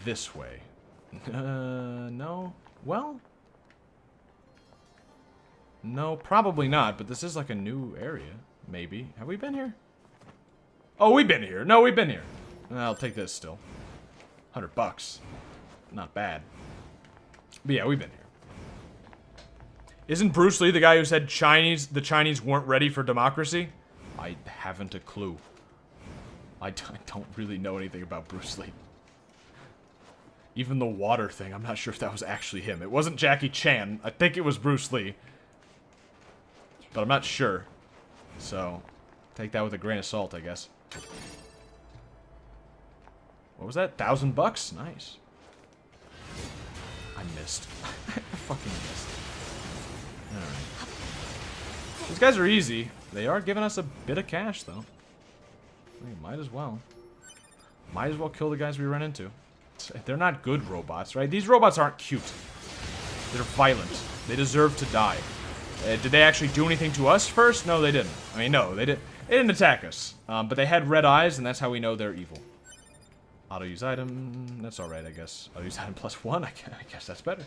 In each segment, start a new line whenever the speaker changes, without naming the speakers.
This way. No? Well? No, probably not, but this is like a new area. Maybe. Have we been here? Oh, we've been here. No, we've been here. I'll take this still. $100. Not bad. But yeah, we've been here. Isn't Bruce Lee the guy who said the Chinese weren't ready for democracy? I haven't a clue. I don't really know anything about Bruce Lee. Even the water thing, I'm not sure if that was actually him. It wasn't Jackie Chan. I think it was Bruce Lee. But I'm not sure. So, take that with a grain of salt, I guess. What was that? $1,000? Nice. I missed. I fucking missed. Alright. These guys are easy. They are giving us a bit of cash, though. We might as well. Might as well kill the guys we run into. They're not good robots, right? These robots aren't cute. They're violent. They deserve to die. Did they actually do anything to us first? No, they didn't. I mean, no, they didn't attack us. But they had red eyes, and that's how we know they're evil. Auto-use item. That's alright, I guess. Auto-use item +1. I guess that's better.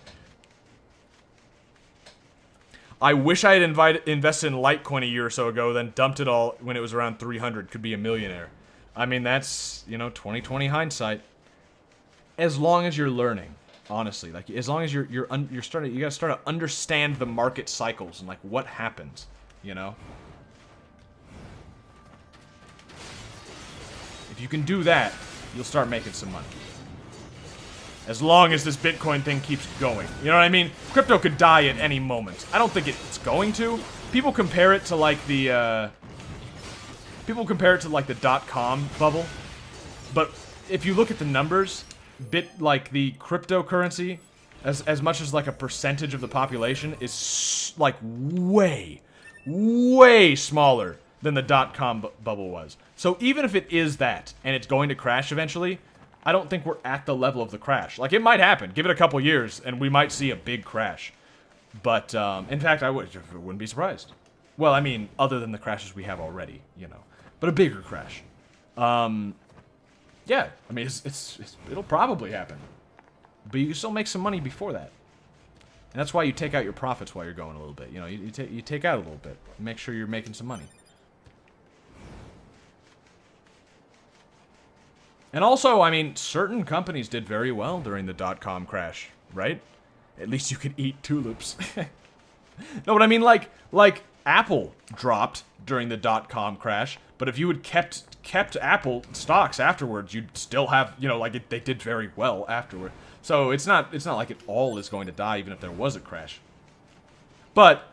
I wish I had invested in Litecoin a year or so ago, then dumped it all when it was around 300. Could be a millionaire. I mean, that's, you know, 20/20 hindsight. As long as you're learning, honestly, like as long as you're starting, you gotta start to understand the market cycles and like what happens, you know. If you can do that, you'll start making some money. As long as this Bitcoin thing keeps going, you know what I mean? Crypto could die at any moment. I don't think it's going to. People compare it to like the .com bubble, but if you look at the numbers. Like the cryptocurrency, as much as like a percentage of the population, is like way smaller than the .com bubble was. So even if it is that, and it's going to crash eventually, I don't think we're at the level of the crash. Like, it might happen. Give it a couple years, and we might see a big crash. But, in fact, I wouldn't be surprised. Well, I mean, other than the crashes we have already, you know. But a bigger crash. Yeah, I mean, it'll probably happen. But you can still make some money before that. And that's why you take out your profits while you're going a little bit. You know, you take out a little bit. Make sure you're making some money. And also, I mean, certain companies did very well during the .com crash, right? At least you could eat tulips. No, but I mean, like Apple dropped during the .com crash, but if you had kept Apple stocks afterwards, you'd still have, you know, like they did very well afterward. So it's not like it all is going to die, even if there was a crash. But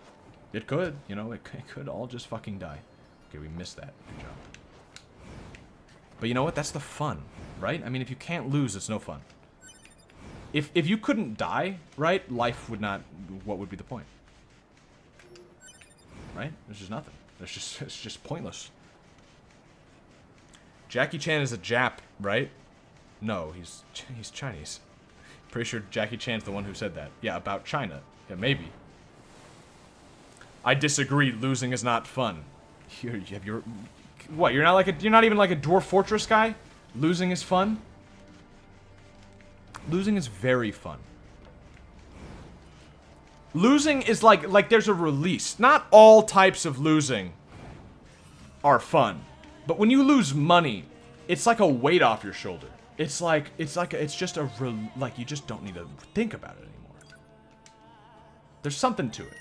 it could, you know, it could all just fucking die. Okay, we missed that. Good job. But you know what? That's the fun, right? I mean, if you can't lose, it's no fun. If you couldn't die, right, life would not. What would be the point? Right? There's just nothing. It's just pointless. Jackie Chan is a Jap, right? No, he's Chinese. Pretty sure Jackie Chan's the one who said that. Yeah, about China. Yeah, maybe. I disagree. Losing is not fun. What? You're not even like a Dwarf Fortress guy? Losing is fun? Losing is very fun. Losing is like there's a release. Not all types of losing are fun. But when you lose money, it's like a weight off your shoulder. It's just like you just don't need to think about it anymore. There's something to it.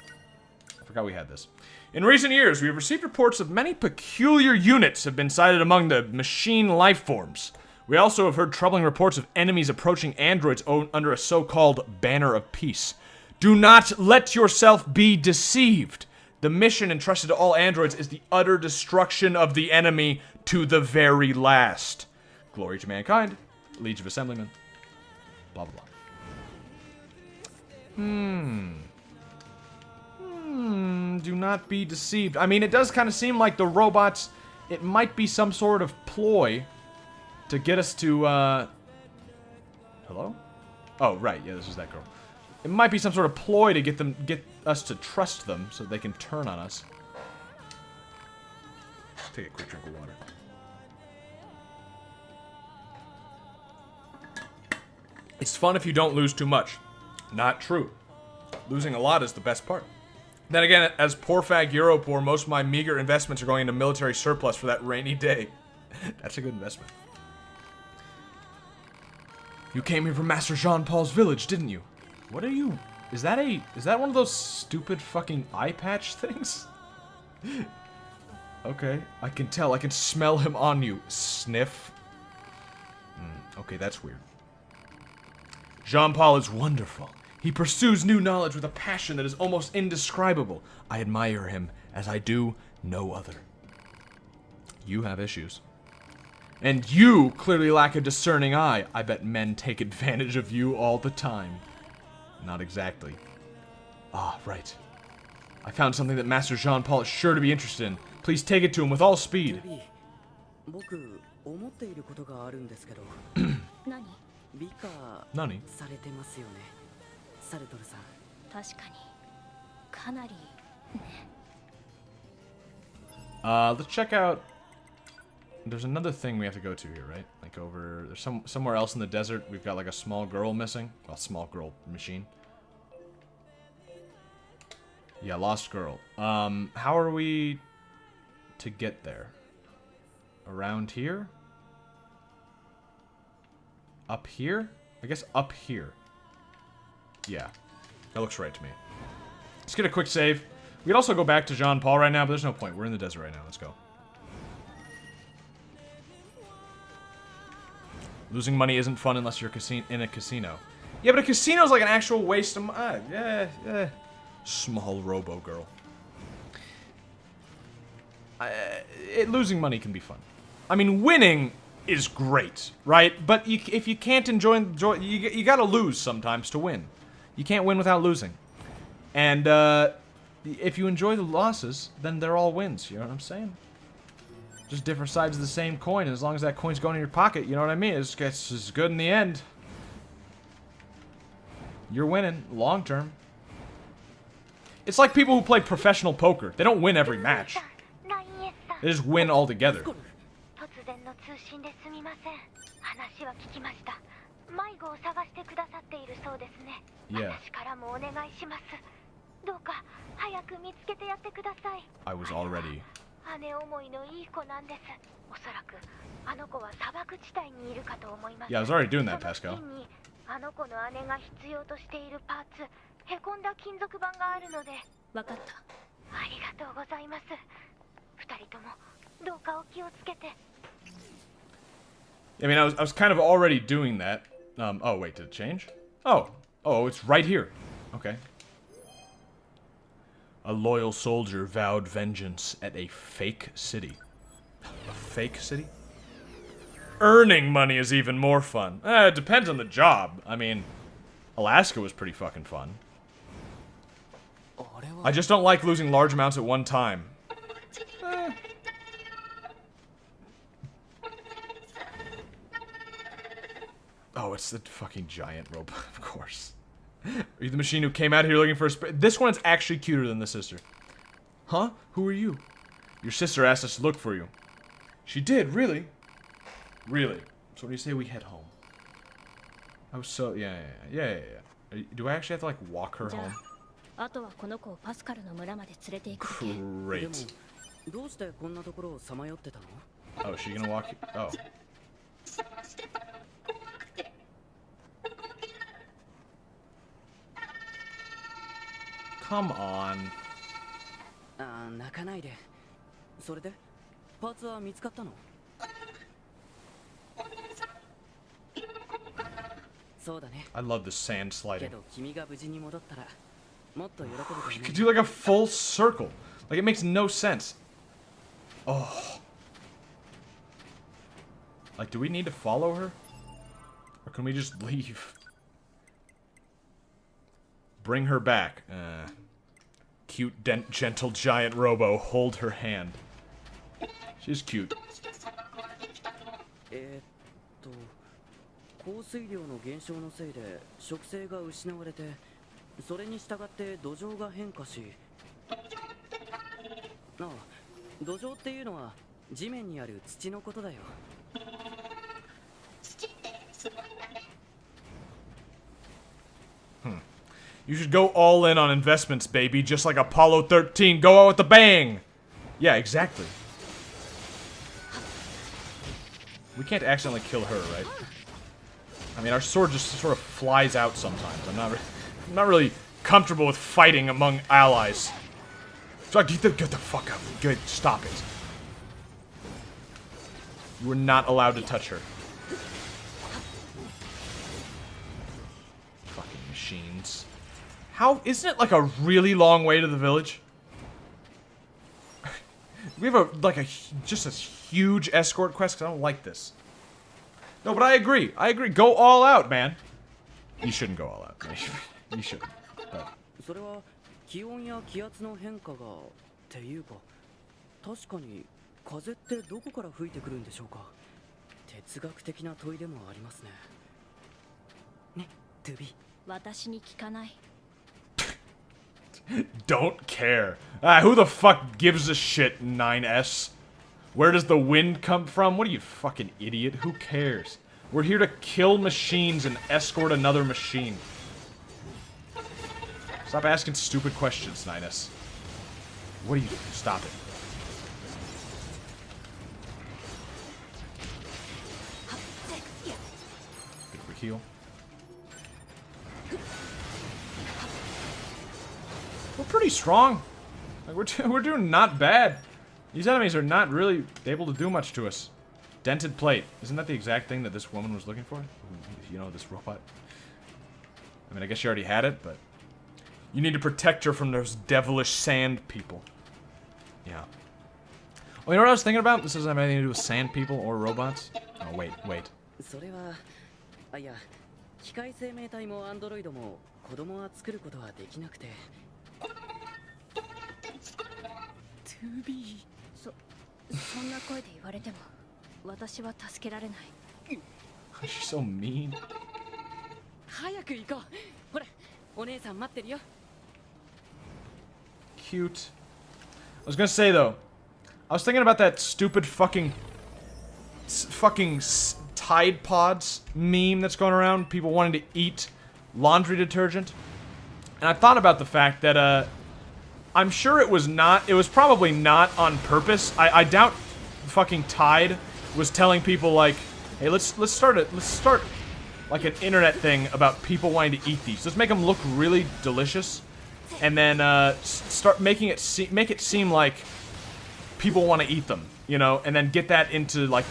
I forgot we had this. In recent years, we have received reports of many peculiar units have been sighted among the machine life forms. We also have heard troubling reports of enemies approaching androids under a so-called banner of peace. Do not let yourself be deceived. The mission entrusted to all androids is the utter destruction of the enemy to the very last. Glory to mankind. Legion of Assemblymen. Blah, blah, blah. Do not be deceived. I mean, it does kind of seem like the robots, it might be some sort of ploy to get us to, hello? Oh, right, yeah, this is that girl. It might be some sort of ploy to get us to trust them so they can turn on us. Take a quick drink of water. It's fun if you don't lose too much. Not true. Losing a lot is the best part. Then again, as poor fag Europoor, most of my meager investments are going into military surplus for that rainy day. That's a good investment. You came here from Master Jean-Paul's village, didn't you? What are you... Is that one of those stupid fucking eye patch things? Okay, I can tell. I can smell him on you. Sniff. Okay, that's weird. Jean-Paul is wonderful. He pursues new knowledge with a passion that is almost indescribable. I admire him as I do no other. You have issues. And you clearly lack a discerning eye. I bet men take advantage of you all the time. Not exactly. Ah, right. I found something that Master Jean-Paul is sure to be interested in. Please take it to him with all speed. Nani? Let's check out... There's another thing we have to go to here, right? Like over... There's somewhere else in the desert we've got like a small girl missing. Well, small girl machine. Yeah, lost girl. How are we to get there? Around here? Up here? I guess up here. Yeah. That looks right to me. Let's get a quick save. We could also go back to Jean-Paul right now, but there's no point. We're in the desert right now. Let's go. Losing money isn't fun unless you're in a casino. Yeah, but a casino's like an actual waste of money. Yeah. Small robo girl. Losing money can be fun. I mean, winning is great, right? But if you can't enjoy, you gotta lose sometimes to win. You can't win without losing. And if you enjoy the losses, then they're all wins. You know what I'm saying? Just different sides of the same coin, and as long as that coin's going in your pocket, you know what I mean? It's good in the end. You're winning, long term. It's like people who play professional poker. They don't win every match. They just win altogether. Yeah. I was already... Yeah, I was already doing that, Pascal. I mean, I was kind of already doing that. Oh, wait, did it change? Oh, it's right here. Okay. A loyal soldier vowed vengeance at a fake city. A fake city? Earning money is even more fun. It depends on the job. I mean, Alaska was pretty fucking fun. I just don't like losing large amounts at one time. Oh, it's the fucking giant robot, of course. Are you the machine who came out here looking for a This one's actually cuter than the sister. Huh? Who are you? Your sister asked us to look for you. She did, really? Really? So what do you say we head home? I was so... Yeah. Do I actually have to, like, walk her home? Great. Oh, is she gonna walk... Oh. Come on. I love the sand sliding. You could do like a full circle. Like, it makes no sense. Oh. Like, do we need to follow her? Or can we just leave? Bring her back. Cute, gentle giant robo. Hold her hand. She's cute. You should go all in on investments, baby, just like Apollo 13. Go out with the bang! Yeah, exactly. We can't accidentally kill her, right? I mean, our sword just sort of flies out sometimes. I'm not really comfortable with fighting among allies. So get the fuck out. Good, stop it. You are not allowed to touch her. Fucking machines. How, isn't it like a really long way to the village? We have just a huge escort quest, because I don't like this. No, but I agree. Go all out, man. You shouldn't go all out. You shouldn't. But.
それは気温や気圧の変化がっていうか確かに風ってどこから吹いてくるんでしょうか哲学的な問いでもありますねねトゥビ
私に聞かない
Don't care. Who the fuck gives a shit, 9S? Where does the wind come from? What are you, fucking idiot? Who cares? We're here to kill machines and escort another machine. Stop asking stupid questions, 9S. What are you doing? Stop it. Good for heal. We're pretty strong. Like we're doing not bad. These enemies are not really able to do much to us. Dented plate. Isn't that the exact thing that this woman was looking for? You know, this robot? I mean, I guess she already had it, but... You need to protect her from those devilish sand people. Yeah. Oh, you know what I was thinking about? This doesn't have anything to do with sand people or robots. Oh, wait.
それはあいや機械生命体もアンドロイドも子供は作ることはできなくて
そんな声で言われても私は助けられない
She's so mean.
早く行こうほらお姉さん待ってるよ
Cute. I was gonna say though, I was thinking about that stupid fucking Tide Pods meme that's going around. People wanting to eat laundry detergent, and I thought about the fact that I'm sure it was probably not on purpose. I doubt fucking Tide was telling people like, hey, let's start like an internet thing about people wanting to eat these. Let's make them look really delicious, and then start make it seem like people want to eat them, you know, and then get that into like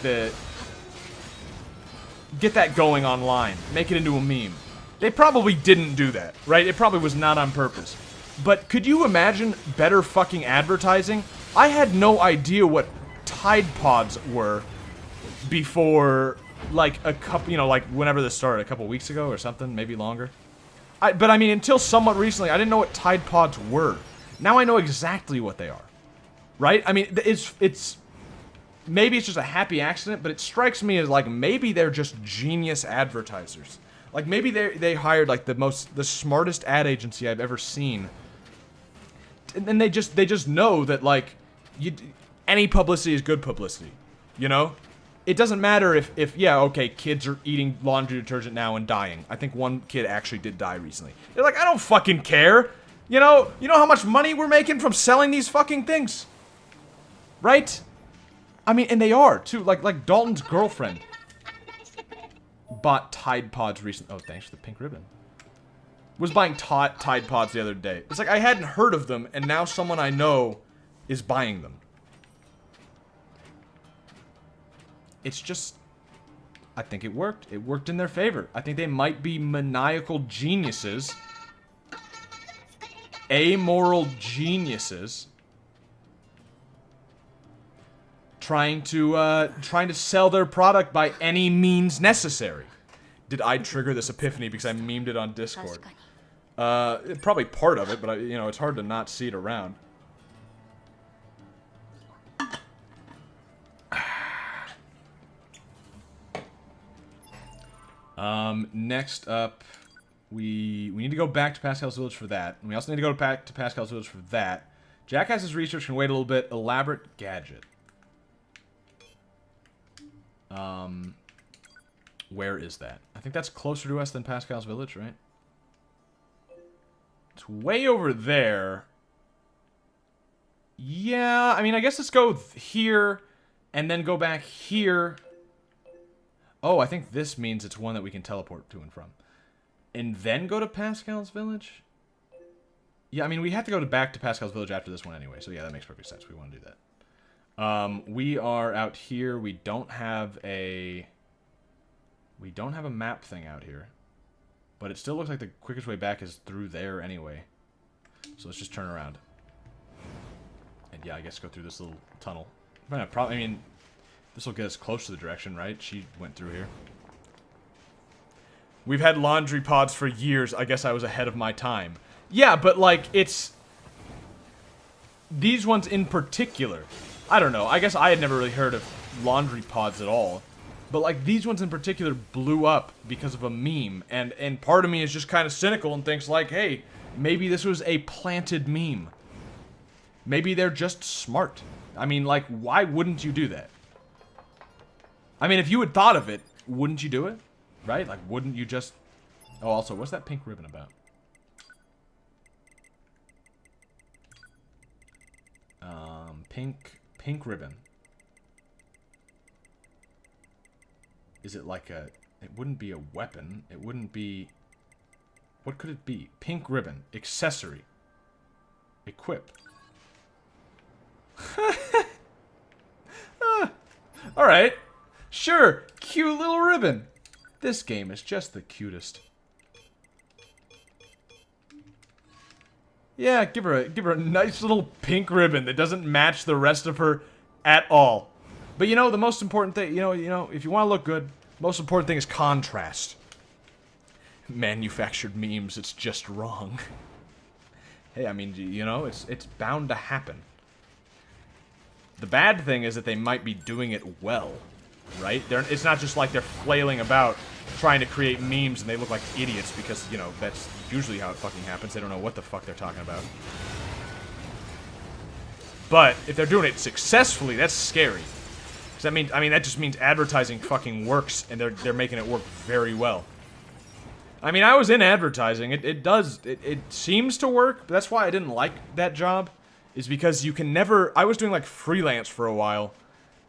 get that going online, make it into a meme. They probably didn't do that, right? It probably was not on purpose. But could you imagine better fucking advertising? I had no idea what Tide Pods were before, like, a couple, you know, like, whenever this started, a couple weeks ago or something, maybe longer. But I mean, until somewhat recently, I didn't know what Tide Pods were. Now I know exactly what they are. Right? I mean, maybe it's just a happy accident, but it strikes me as, like, maybe they're just genius advertisers. Like, maybe they hired, like, the smartest ad agency I've ever seen. And then they just know that, like, any publicity is good publicity. You know? It doesn't matter if yeah, okay, kids are eating laundry detergent now and dying. I think one kid actually did die recently. They're like, I don't fucking care. You know how much money we're making from selling these fucking things? Right? I mean, and they are, too. Like Dalton's girlfriend bought Tide Pods recently. Oh, thanks for the pink ribbon. Was buying Tide Pods the other day. It's like I hadn't heard of them, and now someone I know is buying them. It's just, I think it worked. It worked in their favor. I think they might be maniacal geniuses. Amoral geniuses. Trying to sell their product by any means necessary. Did I trigger this epiphany because I memed it on Discord? Probably part of it, but you know, it's hard to not see it around. Next up, we need to go back to Pascal's Village for that. And we also need to go back to Pascal's Village for that. Jackass's research can wait a little bit. Elaborate gadget. Where is that? I think that's closer to us than Pascal's Village, right? It's way over there. Yeah, I mean, I guess let's go here and then go back here. Oh, I think this means it's one that we can teleport to and from. And then go to Pascal's village? Yeah, I mean, we have to go back to Pascal's village after this one anyway, so yeah, that makes perfect sense. We want to do that. We are out here. We don't have a map thing out here. But it still looks like the quickest way back is through there anyway. So let's just turn around. And yeah, I guess go through this little tunnel. I mean, this will get us close to the direction, right? She went through here. We've had laundry pods for years. I guess I was ahead of my time. Yeah, but like, it's... These ones in particular. I don't know. I guess I had never really heard of laundry pods at all. But like, these ones in particular blew up because of a meme. And part of me is just kind of cynical and thinks like, hey, maybe this was a planted meme. Maybe they're just smart. I mean, like, why wouldn't you do that? I mean, if you had thought of it, wouldn't you do it? Right? Like, wouldn't you just... Oh, also, what's that pink ribbon about? Pink ribbon. Is it like a... It wouldn't be a weapon. It wouldn't be... What could it be? Pink ribbon. Accessory. Equip. Alright. Sure. Cute little ribbon. This game is just the cutest. Yeah, give her a nice little pink ribbon that doesn't match the rest of her at all. But you know, the most important thing, you know, if you want to look good, most important thing is contrast. Manufactured memes, it's just wrong. Hey, I mean, you know, it's bound to happen. The bad thing is that they might be doing it well, right? It's not just like they're flailing about trying to create memes and they look like idiots because, you know, that's usually how it fucking happens. They don't know what the fuck they're talking about. But if they're doing it successfully, that's scary. Because that means, I mean, that just means advertising fucking works and they're making it work very well. I mean, I was in advertising. It seems to work, but that's why I didn't like that job. Is because you can never... I was doing, like, freelance for a while.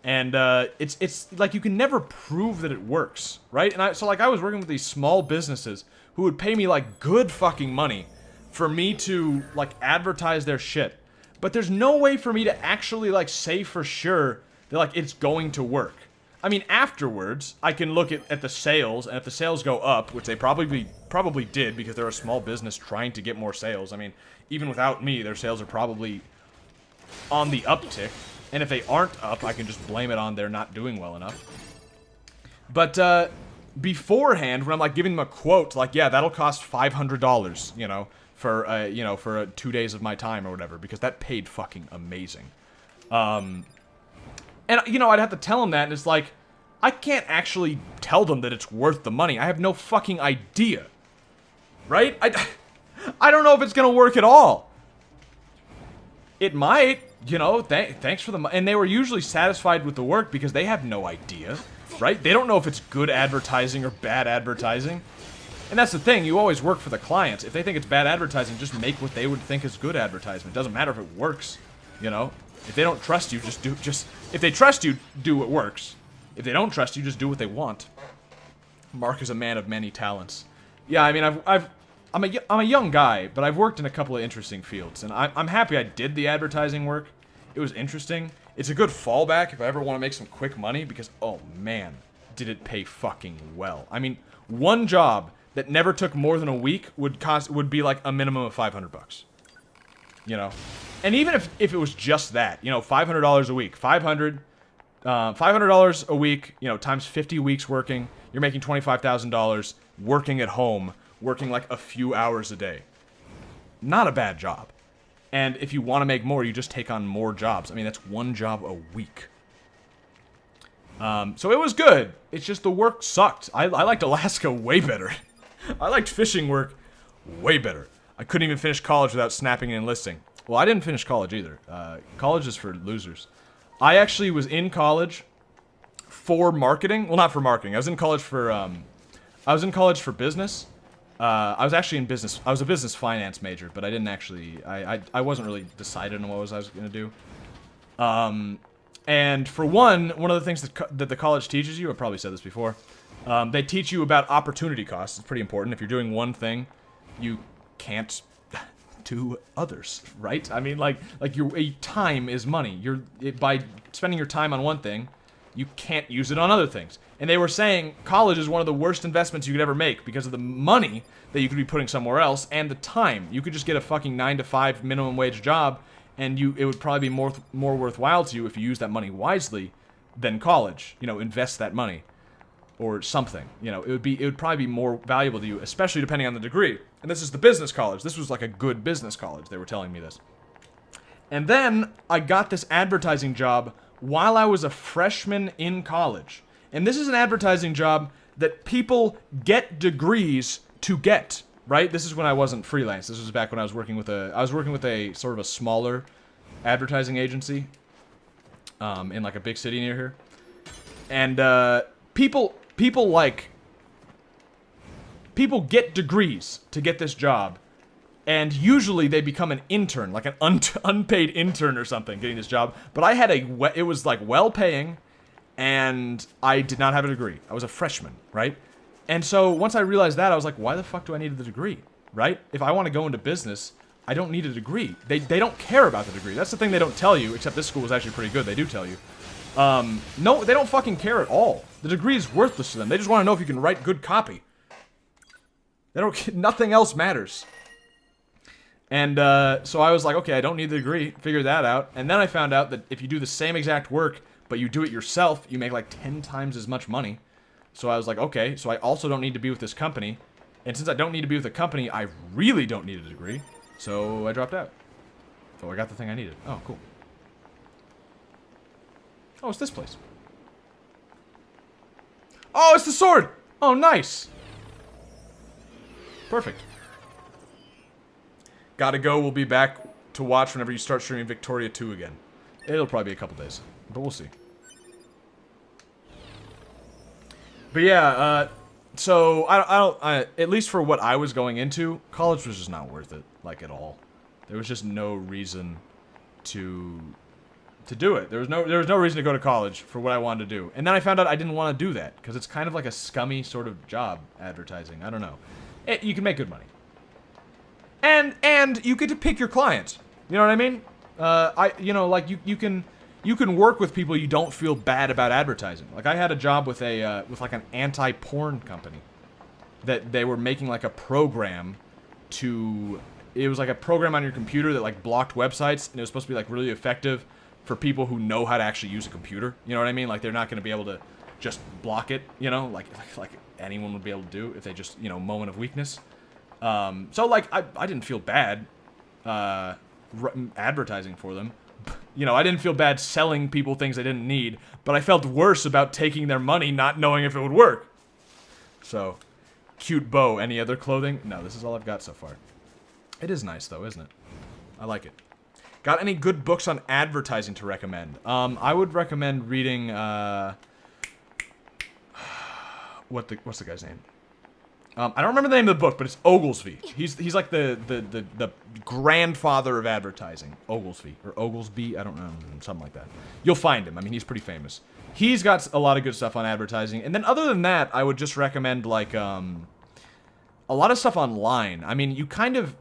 And, it's like, you can never prove that it works, right? And so, like, I was working with these small businesses who would pay me, like, good fucking money for me to, like, advertise their shit. But there's no way for me to actually, like, say for sure that, like, it's going to work. I mean, afterwards, I can look at the sales, and if the sales go up, which they probably did because they're a small business trying to get more sales. I mean, even without me, their sales are probably on the uptick. And if they aren't up, I can just blame it on they're not doing well enough. But, beforehand, when I'm, like, giving them a quote, like, yeah, that'll cost $500, you know, for 2 days of my time or whatever, because that paid fucking amazing. And, you know, I'd have to tell them that, and it's like, I can't actually tell them that it's worth the money. I have no fucking idea. Right? I don't know if it's gonna work at all. It might, you know, thanks for the money. And they were usually satisfied with the work because they have no idea, right? They don't know if it's good advertising or bad advertising. And that's the thing, you always work for the clients. If they think it's bad advertising, just make what they would think is good advertisement. It doesn't matter if it works, you know? If they don't trust you, if they trust you, do what works. If they don't trust you, just do what they want. Mark is a man of many talents. Yeah, I mean, I'm a young guy, but I've worked in a couple of interesting fields, and I'm happy I did the advertising work. It was interesting. It's a good fallback if I ever want to make some quick money, because, oh man, did it pay fucking well. I mean, one job that never took more than a week would be like a minimum of $500. You know? And even if it was just that, you know, $500 a week, $500 a week, you know, times 50 weeks working, you're making $25,000 working at home, working like a few hours a day. Not a bad job. And if you want to make more, you just take on more jobs. I mean, that's one job a week. So it was good. It's just the work sucked. I liked Alaska way better. I liked fishing work way better. I couldn't even finish college without snapping and enlisting. Well, I didn't finish college either. College is for losers. I actually was in college for marketing. Well, not for marketing. I was in college for business. I was actually in business. I was a business finance major, but I didn't actually. I wasn't really decided on what I was gonna do. And for one of the things that the college teaches you, I've probably said this before, they teach you about opportunity costs. It's pretty important. If you're doing one thing, you can't do others, right? I mean, like your time is money. By spending your time on one thing, you can't use it on other things. And they were saying college is one of the worst investments you could ever make because of the money that you could be putting somewhere else and the time. You could just get a fucking 9-to-5 minimum wage job, and it would probably be more worthwhile to you if you use that money wisely than college. You know, invest that money or something. You know, it would probably be more valuable to you, especially depending on the degree. And this is the business college. This was like a good business college. They were telling me this. And then I got this advertising job while I was a freshman in college. And this is an advertising job that people get degrees to get. Right? This is when I wasn't freelance. This was back when I was working with a sort of a smaller advertising agency in like a big city near here. And people get degrees to get this job, and usually they become an intern, like an unpaid intern or something, getting this job. But I had it was like well-paying, and I did not have a degree. I was a freshman, right? And so once I realized that, I was like, why the fuck do I need the degree, right? If I want to go into business, I don't need a degree. They don't care about the degree. That's the thing they don't tell you, except this school was actually pretty good. They do tell you. No, they don't fucking care at all. The degree is worthless to them. They just want to know if you can write good copy. They don't. Nothing else matters. And so I was like, okay, I don't need the degree. Figure that out. And then I found out that if you do the same exact work, but you do it yourself, you make like 10 times as much money. So I was like, okay, so I also don't need to be with this company. And since I don't need to be with the company, I really don't need a degree. So I dropped out. So I got the thing I needed. Oh, cool. Oh, it's this place. Oh, it's the sword! Oh, nice. Perfect. Gotta go. We'll be back to watch whenever you start streaming Victoria 2 again. It'll probably be a couple days, but we'll see. But yeah, so I at least for what I was going into, college was just not worth it, like at all. There was just no reason to do it. There was no reason to go to college for what I wanted to do. And then I found out I didn't want to do that because it's kind of like a scummy sort of job, advertising. I don't know. You can make good money. And you get to pick your clients. You know what I mean? You can work with people you don't feel bad about advertising. Like I had a job with like an anti-porn company that they were making like a program it was like a program on your computer that like blocked websites, and it was supposed to be like really effective for people who know how to actually use a computer. You know what I mean? Like they're not going to be able to just block it, you know, like anyone would be able to do if they just, you know, moment of weakness. So like I didn't feel bad advertising for them. You know, I didn't feel bad selling people things they didn't need, but I felt worse about taking their money not knowing if it would work. So, cute bow. Any other clothing? No, this is all I've got so far. It is nice though, isn't it? I like it. Got any good books on advertising to recommend? I would recommend reading, what's the guy's name? I don't remember the name of the book, but it's Oglesby. He's like the grandfather of advertising. Oglesby. Or Oglesby, I don't know, something like that. You'll find him. I mean, he's pretty famous. He's got a lot of good stuff on advertising. And then other than that, I would just recommend, like, a lot of stuff online. I mean, you kind of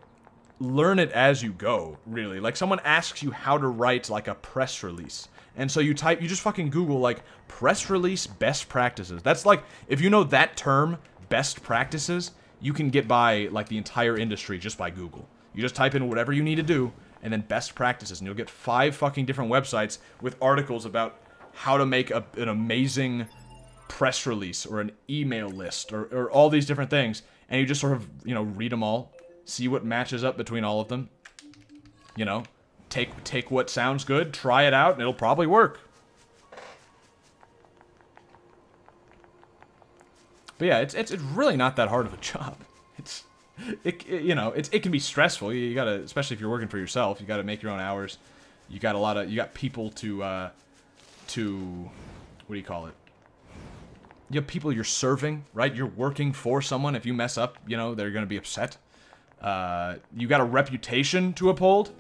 learn it as you go, really. Like, someone asks you how to write, like, a press release. And so you just fucking Google, like, press release best practices. That's like, if you know that term, best practices, you can get by like the entire industry just by Google. You just type in whatever you need to do and then best practices, and you'll get 5 fucking different websites with articles about how to make an amazing press release or an email list or all these different things, and you just sort of, you know, read them all, see what matches up between all of them, you know, take what sounds good, try it out, and it'll probably work. But yeah, it's really not that hard of a job. It can be stressful. You gotta, especially if you're working for yourself, you gotta make your own hours. You got people to what do you call it? You have people you're serving, right? You're working for someone. If you mess up, you know, they're going to be upset. You got a reputation to uphold.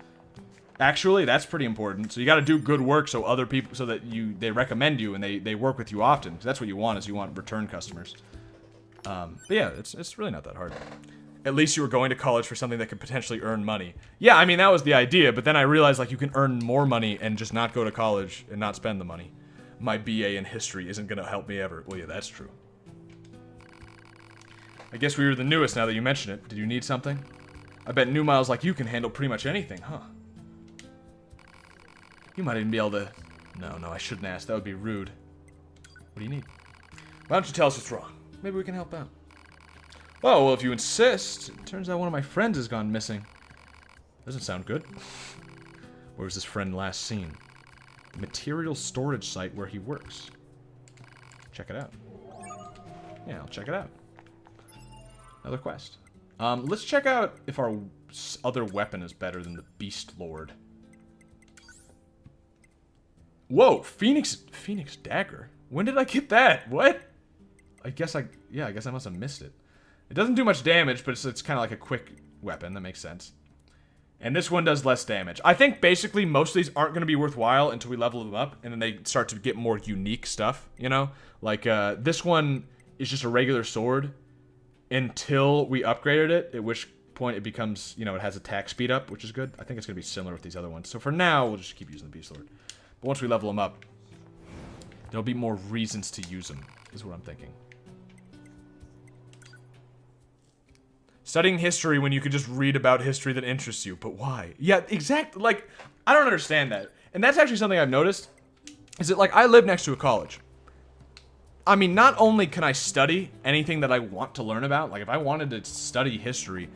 Actually, that's pretty important. So you got to do good work so other people, so that they recommend you and they work with you often. Because that's what you want, is you want return customers. But yeah, it's really not that hard. At least you were going to college for something that could potentially earn money. Yeah, I mean, that was the idea, but then I realized, like, you can earn more money and just not go to college and not spend the money. My BA in history isn't gonna help me ever. Well, yeah, that's true. I guess we were the newest now that you mention it. Did you need something? I bet new miles like you can handle pretty much anything, huh? You might even be able to... No, I shouldn't ask. That would be rude. What do you need? Why don't you tell us what's wrong? Maybe we can help out. Oh, well, if you insist. It turns out one of my friends has gone missing. Doesn't sound good. Where was this friend last seen? The material storage site where he works. Check it out. Yeah, I'll check it out. Another quest. Let's check out if our other weapon is better than the Beast Lord. Whoa, Phoenix Dagger. When did I get that? What? I guess I must have missed it. It doesn't do much damage, but it's kind of like a quick weapon. That makes sense. And this one does less damage. I think basically most of these aren't going to be worthwhile until we level them up, and then they start to get more unique stuff, you know? Like, this one is just a regular sword until we upgraded it, at which point it becomes, you know, it has attack speed up, which is good. I think it's going to be similar with these other ones. So for now, we'll just keep using the Beast Lord. But once we level them up, there'll be more reasons to use them, is what I'm thinking. Studying history when you could just read about history that interests you. But why? Yeah, exactly. Like, I don't understand that. And that's actually something I've noticed. Is that, like, I live next to a college. I mean, not only can I study anything that I want to learn about. Like, if I wanted to study history,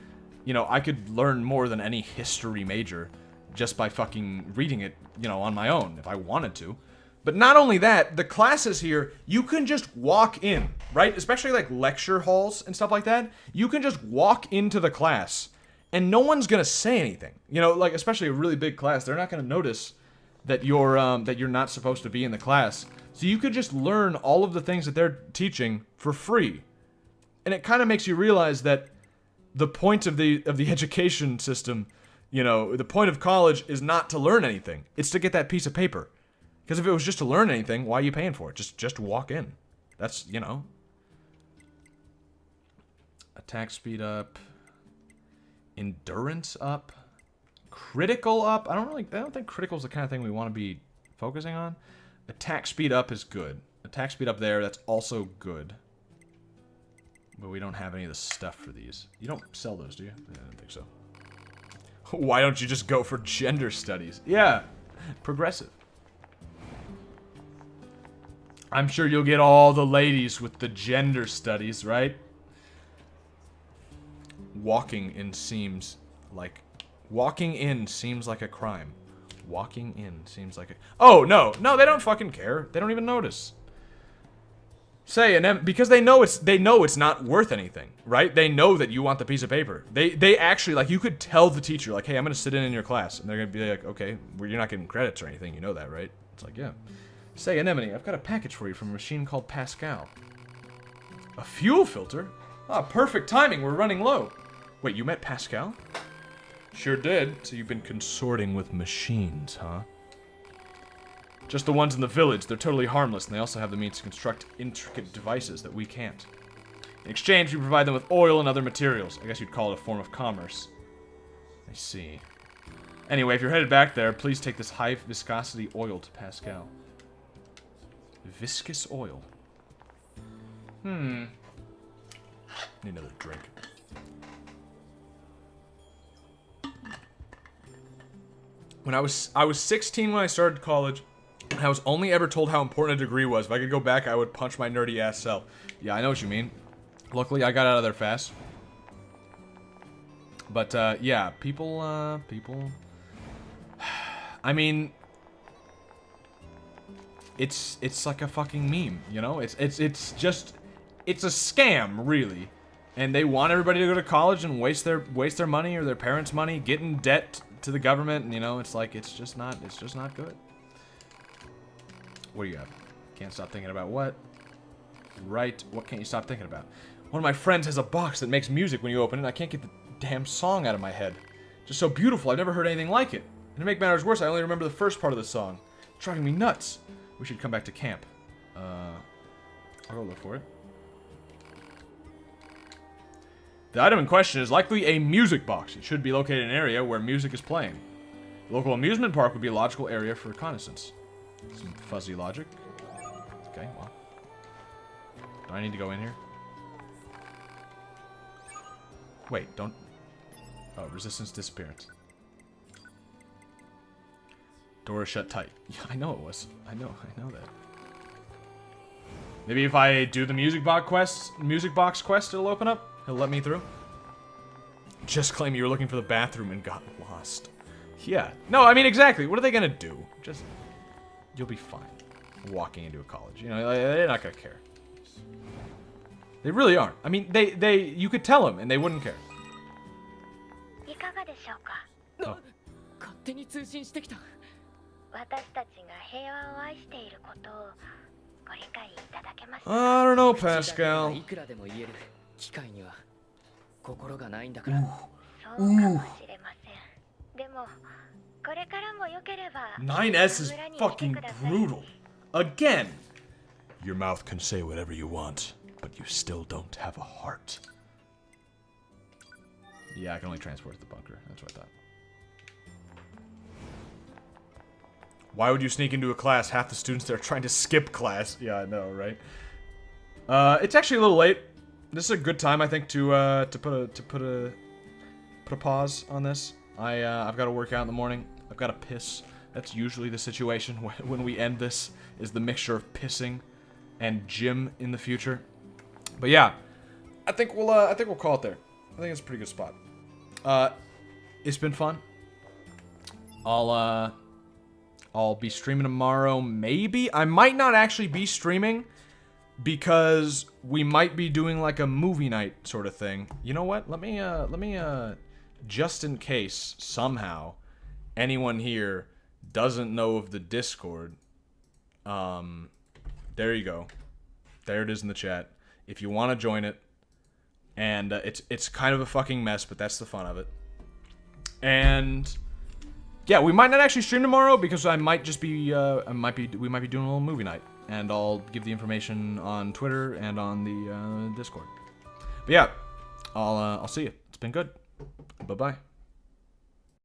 you know, I could learn more than any history major just by fucking reading it, you know, on my own if I wanted to. But not only that, the classes here, you can just walk in, right? Especially like lecture halls and stuff like that. You can just walk into the class and no one's gonna say anything. You know, like especially a really big class, they're not gonna notice that you're not supposed to be in the class. So you could just learn all of the things that they're teaching for free. And it kind of makes you realize that the point of the education system, you know, the point of college is not to learn anything. It's to get that piece of paper. Because if it was just to learn anything, why are you paying for it? Just walk in. That's, you know. Attack speed up. Endurance up. Critical up. I don't think critical is the kind of thing we want to be focusing on. Attack speed up is good. Attack speed up there, that's also good. But we don't have any of the stuff for these. You don't sell those, do you? Yeah, I don't think so. Why don't you just go for gender studies? Yeah, progressive. I'm sure you'll get all the ladies with the gender studies, right? Walking in seems like a crime. Walking in seems like a... Oh, no, they don't fucking care. They don't even notice. Say, and because they know it's not worth anything, right? They know that you want the piece of paper. They actually, like, you could tell the teacher, like, hey, I'm gonna sit in your class, and they're gonna be like, okay, well, you're not getting credits or anything, you know that, right? It's like, yeah. Say, Anemone, I've got a package for you from a machine called Pascal. A fuel filter? Ah, perfect timing, we're running low. Wait, you met Pascal? Sure did. So you've been consorting with machines, huh? Just the ones in the village. They're totally harmless, and they also have the means to construct intricate devices that we can't. In exchange, we provide them with oil and other materials. I guess you'd call it a form of commerce. I see. Anyway, if you're headed back there, please take this high viscosity oil to Pascal. Viscous oil. Need another drink. When I was 16 when I started college, and I was only ever told how important a degree was. If I could go back, I would punch my nerdy ass self. Yeah, I know what you mean. Luckily, I got out of there fast. But yeah, people. I mean, it's like a fucking meme, you know? It's a scam, really. And they want everybody to go to college and waste their money or their parents' money, get in debt to the government, and you know, it's like it's just not good. What do you have? Can't stop thinking about what? right. What can't you stop thinking about? One of my friends has a box that makes music when you open it. I can't get the damn song out of my head. Just so beautiful. I've never heard anything like it. And to make matters worse, I only remember the first part of the song. It's driving me nuts. We should come back to camp. I'll go look for it. The item in question is likely a music box. It should be located in an area where music is playing. The local amusement park would be a logical area for reconnaissance. Some fuzzy logic. Okay, well. Do I need to go in here? Wait, don't... Oh, resistance disappearance. Door is shut tight. Yeah, I know it was. I know that. Maybe if I do the music box quest, it'll open up. He'll let me through. Just claim you were looking for the bathroom and got lost. Yeah. No, I mean, exactly. What are they gonna do? Just... You'll be fine. Walking into a college. You know, they're not gonna care. They really aren't. I mean, you could tell them and they wouldn't care. Oh.
勝手に通信してきた。
私たちが平和を愛していることをご理解いただけますか？
I don't know, Pascal.
いくらでも言える。機械には心がないんだから。
そうかもしれません。でもこれからも良ければ
9S is fucking brutal. Again. Your mouth can say whatever you want, but you still don't have a heart. Yeah, I can only transport to the bunker. That's what I thought. Why would you sneak into a class? Half the students there are trying to skip class. Yeah, I know, right? It's actually a little late. This is a good time, I think, to put a pause on this. I've got to work out in the morning. I've got to piss. That's usually the situation when we end this. Is the mixture of pissing and gym in the future. But yeah, I think we'll call it there. I think it's a pretty good spot. It's been fun. I'll be streaming tomorrow, maybe. I might not actually be streaming because we might be doing like a movie night sort of thing. You know what? Let me just in case somehow anyone here doesn't know of the Discord. There you go. There it is in the chat. If you want to join it, and it's kind of a fucking mess, but that's the fun of it. And yeah, we might not actually stream tomorrow because I might just be we might be doing a little movie night, and I'll give the information on Twitter and on the Discord. But yeah, I'll see you. It's been good. Bye bye.